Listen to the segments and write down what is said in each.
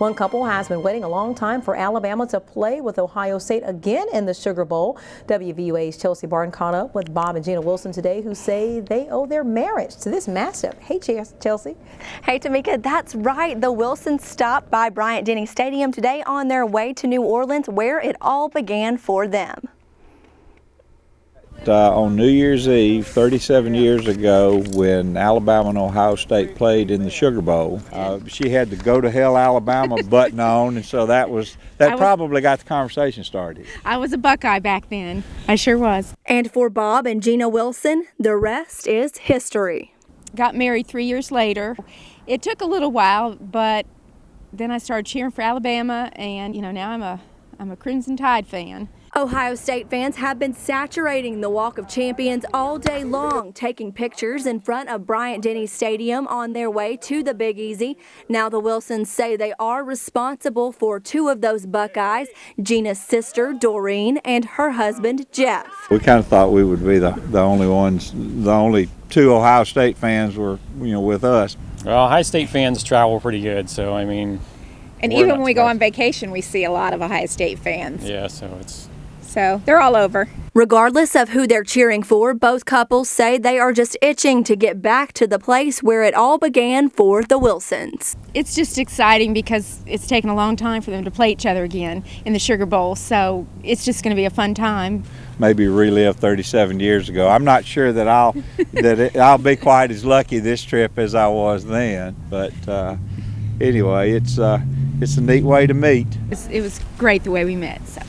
One couple has been waiting a long time for Alabama to play with Ohio State again in the Sugar Bowl. WVUA's Chelsea Barton caught up with Bob and Gina Wilson today, who say they owe their marriage to this matchup. Hey, Chelsea. Hey, Tamika, that's right. The Wilsons stopped by Bryant-Denny Stadium today on their way to New Orleans, where it all began for them. On New Year's Eve, 37 years ago, when Alabama and Ohio State played in the Sugar Bowl, she had the "Go to Hell, Alabama" button on, and so that probably got the conversation started. I was a Buckeye back then. I sure was. And for Bob and Gina Wilson, the rest is history. Got married 3 years later. It took a little while, but then I started cheering for Alabama, and now I'm a Crimson Tide fan. Ohio State fans have been saturating the Walk of Champions all day long, taking pictures in front of Bryant-Denny Stadium on their way to the Big Easy. Now the Wilsons say they are responsible for two of those Buckeyes, Gina's sister, Doreen, and her husband, Jeff. We kind of thought we would be the only ones, the only two Ohio State fans were, with us. Well, Ohio State fans travel pretty good, so I mean. And even when we go on vacation, we see a lot of Ohio State fans. Yeah, So they're all over. Regardless of who they're cheering for, both couples say they are just itching to get back to the place where it all began for the Wilsons. It's just exciting because it's taken a long time for them to play each other again in the Sugar Bowl, so it's just going to be a fun time. Maybe relive 37 years ago. I'm not sure that I'll be quite as lucky this trip as I was then, but anyway, it's a neat way to meet. It was great the way we met. So.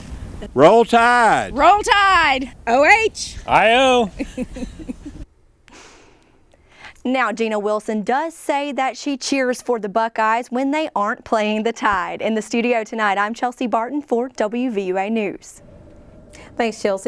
Roll Tide! Roll Tide! OH! I-O! Now, Gina Wilson does say that she cheers for the Buckeyes when they aren't playing the Tide. In the studio tonight, I'm Chelsea Barton for WVUA News. Thanks, Chelsea.